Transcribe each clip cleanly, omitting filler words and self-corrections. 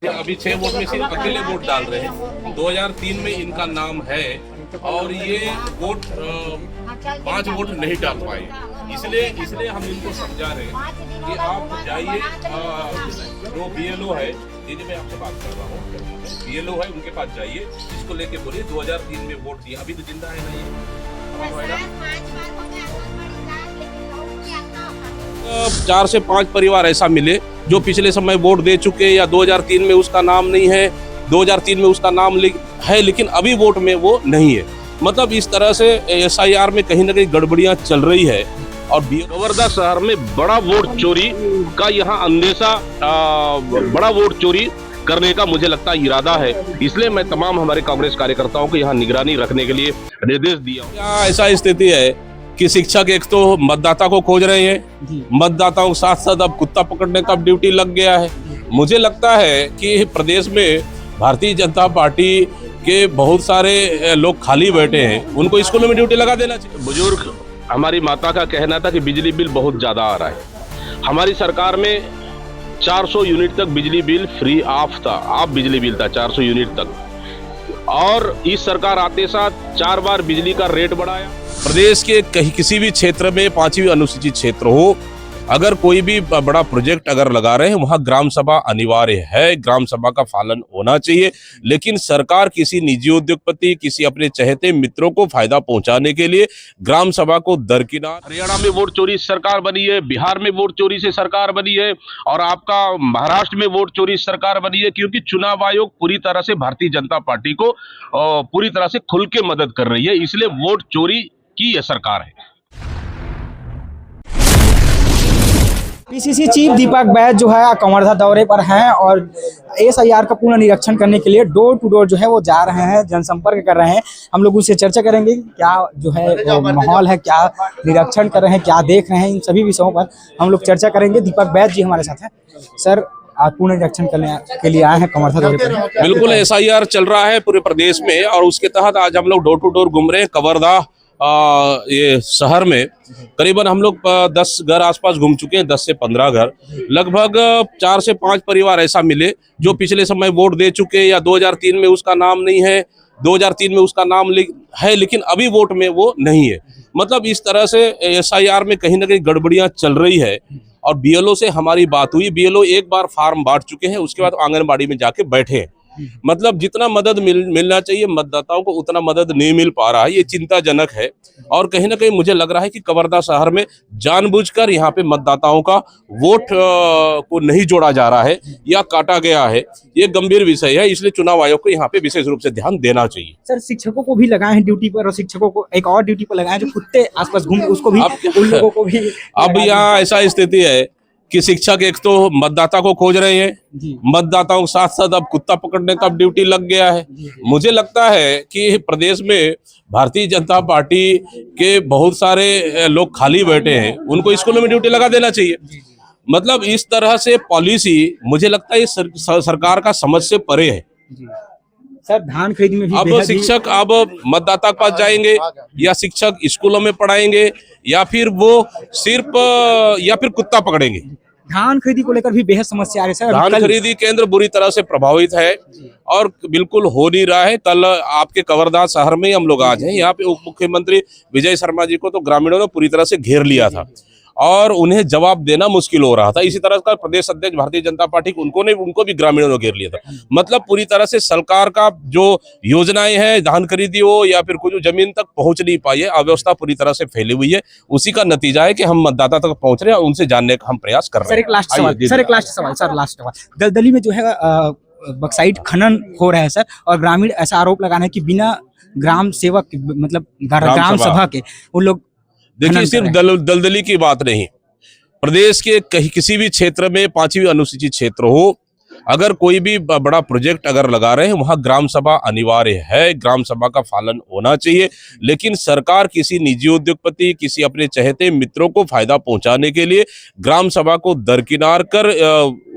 अभी 6 वोट में सिर्फ अकेले वोट डाल रहे हैं। 2003 में इनका नाम है और ये वोट 5 वोट नहीं डाल पाए। इसलिए हम इनको समझा रहे हैं कि आप जाइए, जो BLO है, दीदी मैं आपसे बात कर रहा हूँ, BLO है उनके पास जाइए, इसको लेके बोलिए 2003 में वोट दिया, अभी तो जिंदा है ना ये। 4 से 5 परिवार ऐसा मिले जो पिछले समय वोट दे चुके या 2003 में उसका नाम नहीं है, 2003 में उसका नाम है लेकिन अभी वोट में वो नहीं है। मतलब इस तरह से SIR में कहीं ना कहीं गड़बड़ियां चल रही है और कवर्धा शहर में बड़ा वोट चोरी का यहाँ अंदेशा, बड़ा वोट चोरी करने का मुझे लगता है इरादा है। इसलिए मैं तमाम हमारे कांग्रेस कार्यकर्ताओं को यहाँ निगरानी रखने के लिए निर्देश दिया। यहाँ ऐसा स्थिति है कि शिक्षक एक तो मतदाता को खोज रहे हैं, मतदाताओं के साथ साथ अब कुत्ता पकड़ने का ड्यूटी लग गया है। मुझे लगता है कि प्रदेश में भारतीय जनता पार्टी के बहुत सारे लोग खाली बैठे हैं, उनको स्कूलों में ड्यूटी लगा देना चाहिए। बुजुर्ग हमारी माता का कहना था कि बिजली बिल बहुत ज्यादा आ रहा है। हमारी सरकार में 400 यूनिट तक बिजली बिल फ्री ऑफ था, आप बिजली बिल था 400 यूनिट तक। और इस सरकार आते साथ 4 बार बिजली का रेट बढ़ाया। प्रदेश के कहीं किसी भी क्षेत्र में 5वीं अनुसूचित क्षेत्र हो, अगर कोई भी बड़ा प्रोजेक्ट अगर लगा रहे हैं वहां ग्राम सभा अनिवार्य है, ग्राम सभा का पालन होना चाहिए। लेकिन सरकार किसी निजी उद्योगपति, किसी अपने चहेते मित्रों को फायदा पहुंचाने के लिए ग्राम सभा को दरकिनार। हरियाणा में वोट चोरी सरकार बनी है, बिहार में वोट चोरी से सरकार बनी है और आपका महाराष्ट्र में वोट चोरी सरकार बनी है, क्योंकि चुनाव आयोग पूरी तरह से भारतीय जनता पार्टी को पूरी तरह से खुल के मदद कर रही है। इसलिए वोट चोरी की यह सरकार है। PCC चीफ दीपक बैज जो है कवर्धा दौरे पर हैं और SIR का पूर्ण निरीक्षण करने के लिए डोर टू डोर जो है वो जा रहे हैं, जनसंपर्क कर रहे हैं। हम लोग उससे चर्चा करेंगे क्या जो है माहौल है, क्या निरीक्षण कर रहे हैं, क्या देख रहे हैं, इन सभी विषयों पर हम लोग चर्चा करेंगे। दीपक बैज जी हमारे साथ हैं। सर, आप पूर्ण निरीक्षण करने के लिए आए हैं कवर्धा दौरे पर। बिल्कुल, SIR चल रहा है पूरे प्रदेश में और उसके तहत आज हम लोग डोर टू डोर घूम रहे हैं कवर्धा ये शहर में। करीबन हम लोग 10 घर आसपास घूम चुके हैं, 10 से 15 घर। लगभग 4 से 5 परिवार ऐसा मिले जो पिछले समय वोट दे चुके या 2003 में उसका नाम नहीं है, 2003 में उसका नाम है लेकिन अभी वोट में वो नहीं है। मतलब इस तरह से SIR में कहीं ना कहीं गड़बड़ियां चल रही है और BLO से हमारी बात हुई। BLO एक बार फार्म बांट चुके हैं, उसके बाद आंगनबाड़ी में जाके बैठे हैं। मतलब जितना मदद मिलना चाहिए मतदाताओं को उतना मदद नहीं मिल पा रहा है, ये चिंताजनक है। और कहीं ना कहीं मुझे लग रहा है कि कवर्धा शहर में जानबूझकर यहाँ पे मतदाताओं का वोट को नहीं जोड़ा जा रहा है या काटा गया है। ये गंभीर विषय है, इसलिए चुनाव आयोग को यहाँ पे विशेष रूप से ध्यान देना चाहिए। सर, शिक्षकों को भी लगाए हैं ड्यूटी पर और शिक्षकों को एक और ड्यूटी पर लगाए जो कुत्ते आसपास घूम, उसको भी उन लोगों को भी। अब यहाँ ऐसा स्थिति है कि शिक्षक एक तो मतदाता को खोज रहे हैं, मतदाताओं के साथ साथ अब कुत्ता पकड़ने का ड्यूटी लग गया है। मुझे लगता है कि प्रदेश में भारतीय जनता पार्टी के बहुत सारे लोग खाली बैठे हैं, उनको स्कूलों में ड्यूटी लगा देना चाहिए। मतलब इस तरह से पॉलिसी मुझे लगता है सरकार का समझ से परे है। सर, धान खरीदने में भी अब शिक्षक अब मतदाता के पास जाएंगे या शिक्षक स्कूलों में पढ़ाएंगे या फिर वो सिर्फ या फिर कुत्ता पकड़ेंगे। धान खरीदी को लेकर भी बेहद समस्या आ रही है सर। धान खरीदी केंद्र बुरी तरह से प्रभावित है और बिल्कुल हो नहीं रहा है। कल आपके कवर्धा शहर में हम लोग आज हैं, यहाँ पे उप मुख्यमंत्री विजय शर्मा जी को तो ग्रामीणों ने पूरी तरह से घेर लिया था और उन्हें जवाब देना मुश्किल हो रहा था। इसी तरह का प्रदेश अध्यक्ष भारतीय जनता पार्टी उनको भी ग्रामीणों ने घेर लिया था। मतलब पूरी तरह से सरकार का जो योजनाएं हैं, धान खरीदी हो या फिर कुछ जमीन तक पहुंच नहीं पाई है, अव्यवस्था पूरी तरह से फैली हुई है। उसी का नतीजा है कि हम मतदाता तक पहुंच रहे हैं और उनसे जानने का हम प्रयास कर रहे हैं। सर, एक लास्ट सवाल। दलदली में जो है बक्साइट खनन हो रहा है सर, और ग्रामीण ऐसा आरोप लगाना है कि बिना ग्राम सेवक मतलब ग्राम सभा के उन लोग। देखिए, सिर्फ दलदली की बात नहीं, प्रदेश के कहीं किसी भी क्षेत्र में 5वीं अनुसूचित क्षेत्र हो, अगर कोई भी बड़ा प्रोजेक्ट अगर लगा रहे हैं वहां ग्राम सभा अनिवार्य है, ग्राम सभा का पालन होना चाहिए। लेकिन सरकार किसी निजी उद्योगपति, किसी अपने चहेते मित्रों को फायदा पहुंचाने के लिए ग्राम सभा को दरकिनार कर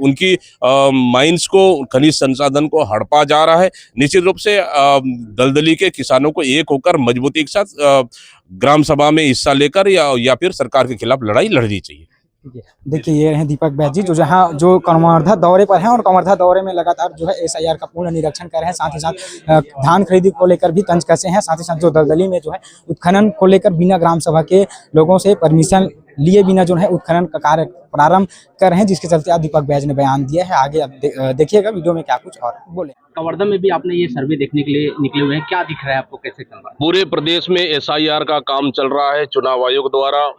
उनकी माइंस को, खनिज संसाधन को हड़पा जा रहा है। निश्चित रूप से दलदली के किसानों को एक होकर मजबूती के साथ ग्राम सभा में हिस्सा लेकर या फिर सरकार के खिलाफ लड़ाई लड़नी चाहिए। देखिए ये हैं दीपक बैज जी जो कवर्धा दौरे पर हैं और कवर्धा दौरे में लगातार जो है एसआईआर का पूर्ण निरीक्षण कर रहे हैं। साथ ही साथ धान खरीदी को लेकर भी तंज कसे हैं। साथ ही साथ जो दलदली में जो है उत्खनन को लेकर बिना ग्राम सभा के लोगों से परमिशन लिए बिना जो है उत्खनन का कार्य प्रारंभ कर रहे हैं, जिसके चलते आज दीपक बैज ने बयान दिया है। आगे अब देखिएगा वीडियो में क्या कुछ और बोले। कवर्धा में भी आपने ये सर्वे देखने के लिए निकले हुए हैं, क्या दिख रहा है आपको, कैसे चल रहा है? पूरे प्रदेश में एसआईआर का काम चल रहा है चुनाव आयोग द्वारा।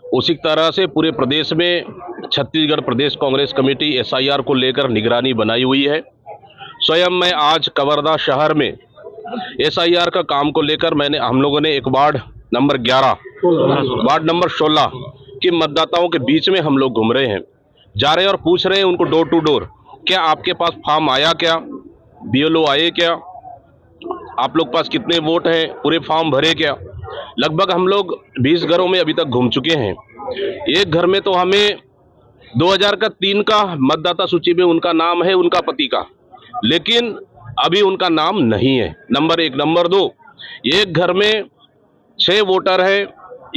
उसी तरह से पूरे प्रदेश में छत्तीसगढ़ प्रदेश कांग्रेस कमेटी एसआईआर को लेकर निगरानी बनाई हुई है। स्वयं मैं आज कवर्धा शहर में एसआईआर का काम को लेकर हम लोगों ने एक वार्ड नंबर 11 वार्ड नंबर 16 के मतदाताओं के बीच में हम लोग घूम रहे हैं, जा रहे हैं और पूछ रहे हैं उनको डोर टू डोर, क्या आपके पास फॉर्म आया, क्या बीएलओ आए, क्या आप लोग पास कितने वोट हैं, पूरे फॉर्म भरे क्या। लगभग हम लोग 20 घरों में अभी तक घूम चुके हैं। एक घर में तो हमें 2003 का मतदाता सूची में उनका नाम है, उनका पति का, लेकिन अभी उनका नाम नहीं है। नंबर 1। नंबर 2, एक घर में 6 वोटर है,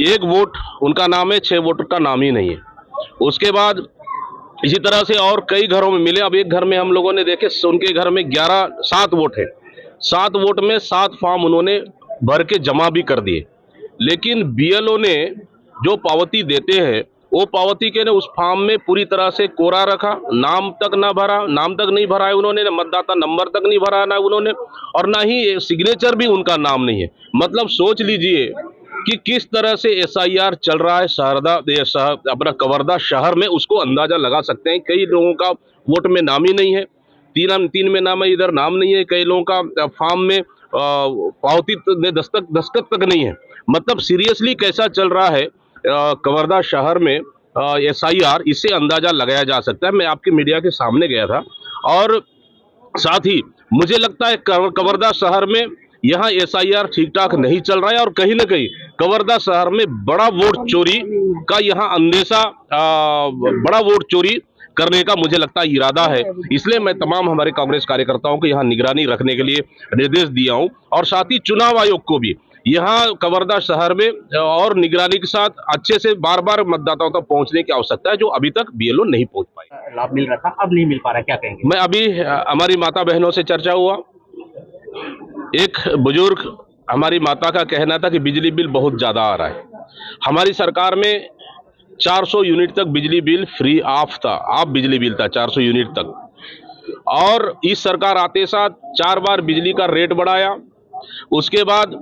1 वोट उनका नाम है, 6 वोटर का नाम ही नहीं है। उसके बाद इसी तरह से और कई घरों में मिले। अब एक घर में हम लोगों ने देखे, उनके घर में 7 वोट है, 7 वोट में 7 फॉर्म उन्होंने भर के जमा भी कर दिए, लेकिन बीएलओ ने जो पावती देते हैं वो पावती के ने उस फॉर्म में पूरी तरह से कोरा रखा, नाम तक ना भरा, नाम तक नहीं भरा है उन्होंने, मतदाता नंबर तक नहीं भरा ना उन्होंने, और ना ही सिग्नेचर भी उनका नाम नहीं है। मतलब सोच लीजिए कि किस तरह से एसआईआर चल रहा है अपना कवर्धा शहर में, उसको अंदाजा लगा सकते हैं। कई लोगों का वोट में नाम ही नहीं है, 3 में नाम है, इधर नाम नहीं है, कई लोगों का फॉर्म में पावती में दस्तखत तक नहीं है। मतलब सीरियसली कैसा चल रहा है कवर्धा शहर में एसआईआर, इससे अंदाजा लगाया जा सकता है। मैं आपके मीडिया के सामने गया था और साथ ही मुझे लगता है कवर्धा शहर में यहाँ एसआईआर ठीक ठाक नहीं चल रहा है और कहीं ना कहीं कवर्धा शहर में बड़ा वोट चोरी का यहाँ अंदेशा, बड़ा वोट चोरी करने का मुझे लगता है इरादा है। इसलिए मैं तमाम हमारे कांग्रेस कार्यकर्ताओं को यहाँ निगरानी रखने के लिए निर्देश दिया हूँ और साथ ही चुनाव आयोग को भी यहाँ कवर्धा शहर में और निगरानी के साथ अच्छे से बार बार मतदाताओं तक पहुँचने की आवश्यकता है, जो अभी तक बीएलओ नहीं पहुँच पाए। लाभ मिल रहा था, अब नहीं मिल पा रहा, क्या कहेंगे? मैं अभी हमारी माता बहनों से चर्चा हुआ, एक बुजुर्ग हमारी माता का कहना था कि बिजली बिल बहुत ज्यादा आ रहा है। हमारी सरकार में 400 यूनिट तक बिजली बिल फ्री ऑफ था, ऑफ बिजली बिल था 400 यूनिट तक, और इस सरकार आते साथ 4 बार बिजली का रेट बढ़ाया। उसके बाद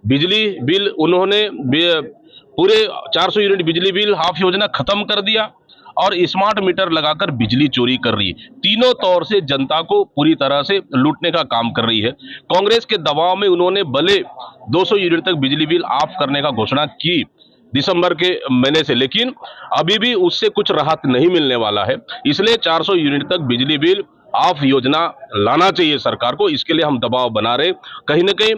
बिजली बिल उन्होंने पूरे 400 यूनिट बिजली बिल हाफ योजना खत्म कर दिया और स्मार्ट मीटर लगाकर बिजली चोरी कर रही है। तीनों तौर से जनता को पूरी तरह से लूटने का काम कर रही है। कांग्रेस के दबाव में उन्होंने भले 200 यूनिट तक बिजली बिल ऑफ करने का घोषणा की दिसंबर के महीने से, लेकिन अभी भी उससे कुछ राहत नहीं मिलने वाला है। इसलिए 400 यूनिट तक बिजली बिल ऑफ योजना लाना चाहिए सरकार को। इसके लिए हम दबाव बना रहे। कहीं ना कहीं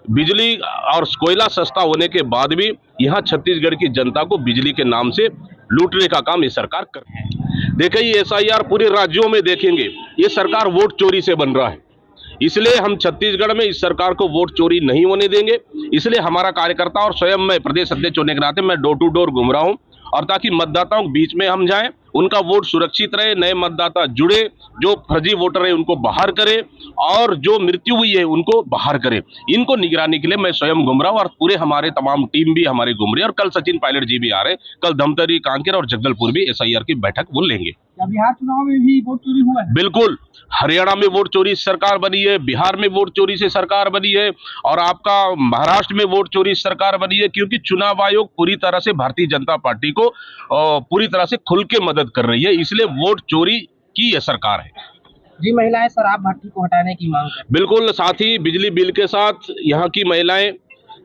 बिजली और कोयला सस्ता होने के बाद भी यहाँ छत्तीसगढ़ की जनता को बिजली के नाम से लूटने का काम ये सरकार कर रही है। देखिए ये एसआईआर पूरे राज्यों में देखेंगे, ये सरकार वोट चोरी से बन रहा है। इसलिए हम छत्तीसगढ़ में इस सरकार को वोट चोरी नहीं होने देंगे। इसलिए हमारा कार्यकर्ता और स्वयं मैं प्रदेश अध्यक्ष होने के नाते मैं डोर टू डोर घूम रहा हूं, और ताकि मतदाताओं के बीच में हम जाएं, उनका वोट सुरक्षित रहे, नए मतदाता जुड़े, जो फर्जी वोटर है उनको बाहर करें और जो मृत्यु हुई है उनको बाहर करें। इनको निगरानी के लिए मैं स्वयं घूम रहा हूं और पूरे हमारे तमाम टीम भी हमारे घूम रही है। और कल सचिन पायलट जी भी आ रहे हैं, कल धमतरी, कांकेर और जगदलपुर भी एसआईआर की बैठक वो लेंगे। बिहार चुनाव में भी वोट चोरी हुआ है? बिल्कुल, हरियाणा में वोट चोरी से सरकार बनी है, बिहार में वोट चोरी से सरकार बनी है और आपका महाराष्ट्र में वोट चोरी से सरकार बनी है, क्योंकि चुनाव आयोग पूरी तरह से भारतीय जनता पार्टी को पूरी तरह से खुल के मदद कर रही है। इसलिए वोट चोरी की यह सरकार है। जी, महिलाएं शराब भट्टी को हटाने की मांग कर, बिल्कुल, साथ ही बिजली बिल के साथ यहाँ की महिलाएं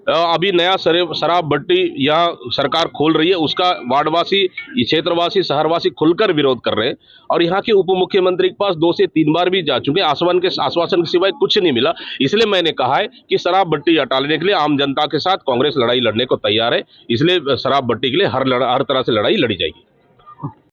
अभी नया शराब भट्टी यहाँ सरकार खोल रही है, उसका वार्डवासी, क्षेत्रवासी, शहरवासी खुलकर विरोध कर रहे हैं। और यहाँ के उप मुख्यमंत्री के पास 2 से 3 बार भी जा चुके, आश्वासन के सिवाय कुछ नहीं मिला। इसलिए मैंने कहा है कि शराब भट्टी हटाने के लिए आम जनता के साथ कांग्रेस लड़ाई लड़ने को तैयार है। इसलिए शराब भट्टी के लिए हर तरह से लड़ाई लड़ी जाएगी।